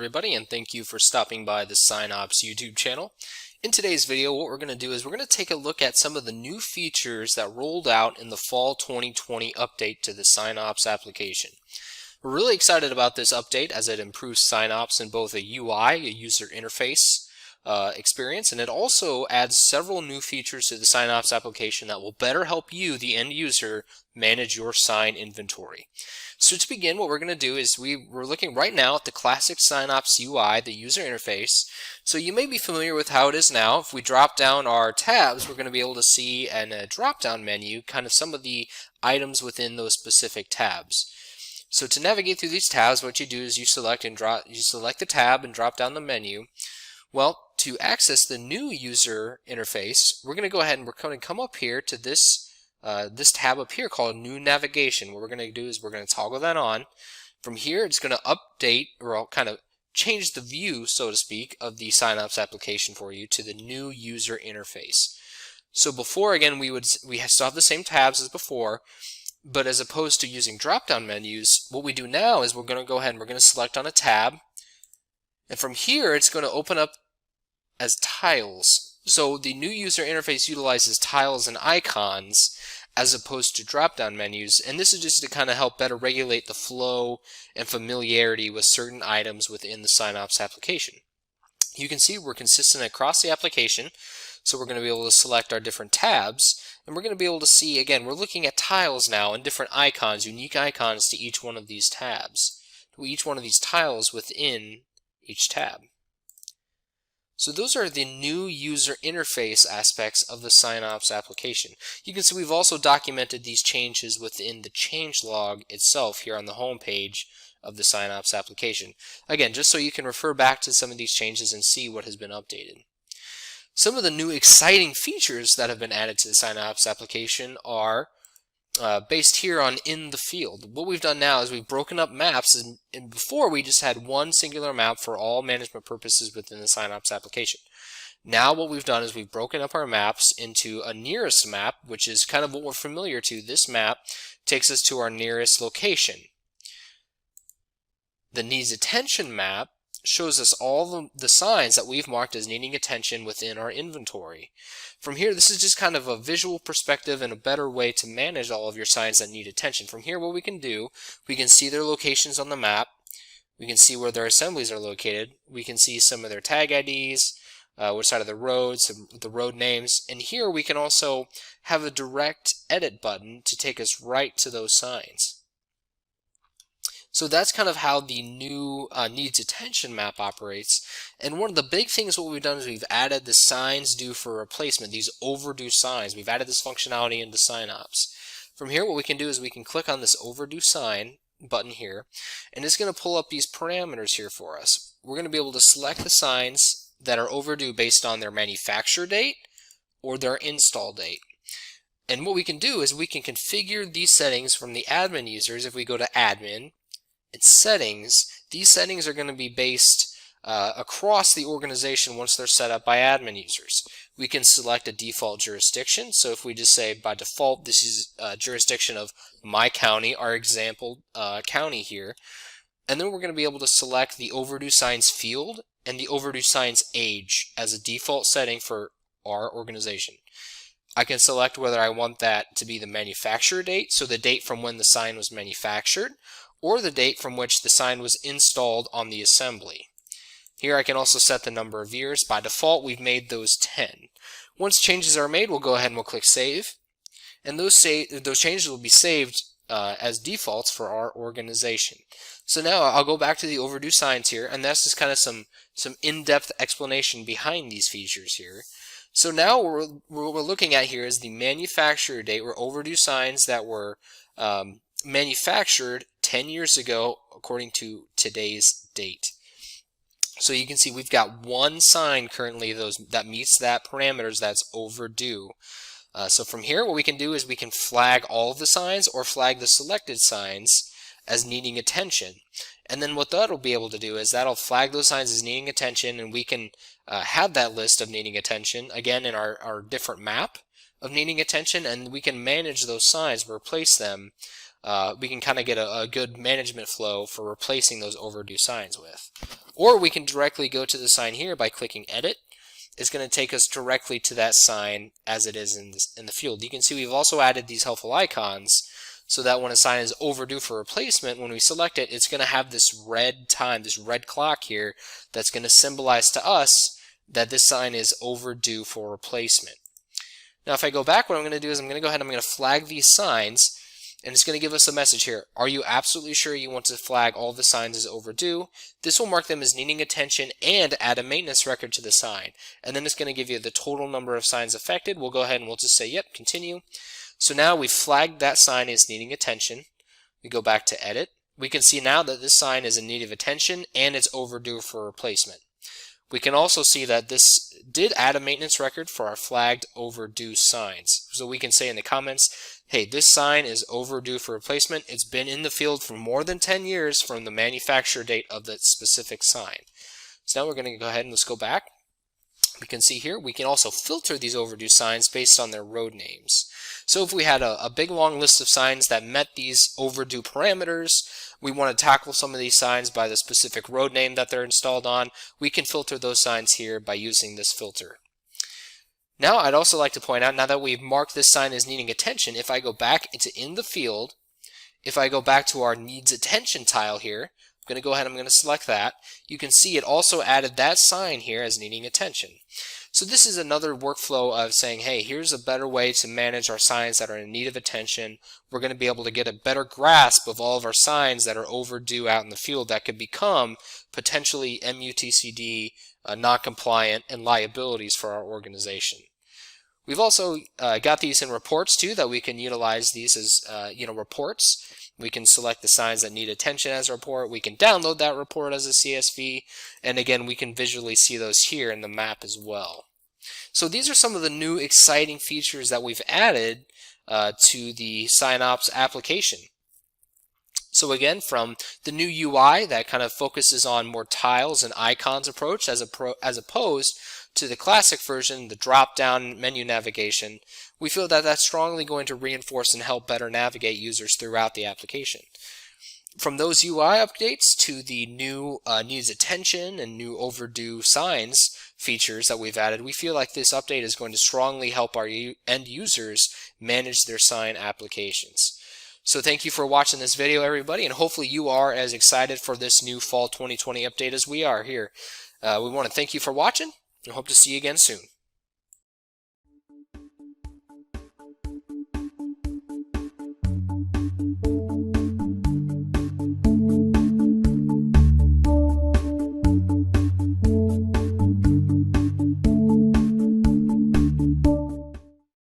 everybody, and thank you for stopping by the SignOps YouTube channel. In today's video, what we're going to do is we're going to take a look at some of the new features that rolled out in the fall 2020 update to the SignOps application. We're really excited about this update as it improves SignOps in both a UI, a user interface experience, and it also adds several new features to the SignOps application that will better help you, the end user, manage your sign inventory. So to begin, what we're going to do is we're looking right now at the classic SignOps UI, the user interface. So you may be familiar with how it is now. If we drop down our tabs, we're going to be able to see in a drop-down menu kind of some of the items within those specific tabs. So to navigate through these tabs, what you do is you select the tab and drop down the menu. Well, to access the new user interface, we're going to go ahead and we're going to come up here to this tab up here called New Navigation. What we're going to do is we're going to toggle that on. From here, it's going to update, or I'll kind of change the view, so to speak, of the SignOps application for you to the new user interface. So before, again, we still have the same tabs as before, but as opposed to using drop-down menus, what we do now is we're going to go ahead and we're going to select on a tab, and from here, it's going to open up as tiles. So the new user interface utilizes tiles and icons as opposed to drop-down menus, and this is just to kind of help better regulate the flow and familiarity with certain items within the SignOps application. You can see we're consistent across the application, so we're going to be able to select our different tabs, and we're going to be able to see, again, we're looking at tiles now and different icons, unique icons to each one of these tabs, to each one of these tiles within each tab. So those are the new user interface aspects of the SignOps application. You can see we've also documented these changes within the changelog itself here on the home page of the SignOps application. Again, just so you can refer back to some of these changes and see what has been updated. Some of the new exciting features that have been added to the SignOps application are based here on in the field. What we've done now is we've broken up maps, and before we just had one singular map for all management purposes within the SignOps application. Now what we've done is we've broken up our maps into a nearest map, which is kind of what we're familiar to. This map takes us to our nearest location. The needs attention map shows us all the signs that we've marked as needing attention within our inventory. From here, this is just kind of a visual perspective and a better way to manage all of your signs that need attention. From here, what we can do, we can see their locations on the map, we can see where their assemblies are located, we can see some of their tag IDs, which side of the road, some of the road names, and here we can also have a direct edit button to take us right to those signs. So that's kind of how the new needs attention map operates. And one of the big things what we've done is we've added the signs due for replacement, these overdue signs. We've added this functionality into SignOps. From here, what we can do is we can click on this overdue sign button here, and it's going to pull up these parameters here for us. We're going to be able to select the signs that are overdue based on their manufacture date or their install date. And what we can do is we can configure these settings from the admin users. If we go to admin, its settings, these settings are going to be based across the organization once they're set up by admin users. We can select a default jurisdiction, so if we just say by default this is a jurisdiction of my county, our example county here, and then we're going to be able to select the overdue signs field and the overdue signs age as a default setting for our organization. I can select whether I want that to be the manufacturer date, so the date from when the sign was manufactured, or the date from which the sign was installed on the assembly. Here I can also set the number of years. By default, we've made those 10. Once changes are made, we'll go ahead and we'll click Save. And those changes will be saved as defaults for our organization. So now I'll go back to the overdue signs here, and that's just kind of some in-depth explanation behind these features here. So now what we're looking at here is the manufacturer date, or overdue signs that were manufactured 10 years ago according to today's date. So you can see we've got one sign currently that meets that parameters that's overdue. So from here what we can do is we can flag all of the signs or flag the selected signs as needing attention. And then what that'll be able to do is that'll flag those signs as needing attention, and we can have that list of needing attention again in our different map of needing attention, and we can manage those signs, replace them we can kind of get a good management flow for replacing those overdue signs with. Or we can directly go to the sign here by clicking Edit. It's going to take us directly to that sign as it is in the field. You can see we've also added these helpful icons so that when a sign is overdue for replacement, when we select it, it's going to have this red time, this red clock here that's going to symbolize to us that this sign is overdue for replacement. Now if I go back, what I'm going to do is I'm going to go ahead and I'm going to flag these signs, and it's going to give us a message here. Are you absolutely sure you want to flag all the signs as overdue? This will mark them as needing attention and add a maintenance record to the sign. And then it's going to give you the total number of signs affected. We'll go ahead and we'll just say, yep, continue. So now we've flagged that sign as needing attention. We go back to Edit. We can see now that this sign is in need of attention and it's overdue for replacement. We can also see that this did add a maintenance record for our flagged overdue signs. So we can say in the comments, hey, this sign is overdue for replacement. It's been in the field for more than 10 years from the manufacture date of that specific sign. So now we're going to go ahead and let's go back. We can see here we can also filter these overdue signs based on their road names. So if we had a big long list of signs that met these overdue parameters, we want to tackle some of these signs by the specific road name that they're installed on, we can filter those signs here by using this filter. Now I'd also like to point out, now that we've marked this sign as needing attention, if I go back into in the field, if I go back to our needs attention tile here, I'm going to go ahead and I'm going to select that. You can see it also added that sign here as needing attention. So this is another workflow of saying, hey, here's a better way to manage our signs that are in need of attention. We're going to be able to get a better grasp of all of our signs that are overdue out in the field that could become potentially MUTCD, non-compliant, and liabilities for our organization. We've also got these in reports too, that we can utilize these as reports. We can select the signs that need attention as a report. We can download that report as a CSV, and again we can visually see those here in the map as well. So these are some of the new exciting features that we've added to the SignOps application. So again, from the new UI that kind of focuses on more tiles and icons approach as opposed to the classic version, the drop-down menu navigation, we feel that that's strongly going to reinforce and help better navigate users throughout the application. From those UI updates to the new needs attention and new overdue signs features that we've added, we feel like this update is going to strongly help our end users manage their sign applications. So thank you for watching this video, everybody, and hopefully you are as excited for this new fall 2020 update as we are here. We want to thank you for watching and hope to see you again soon.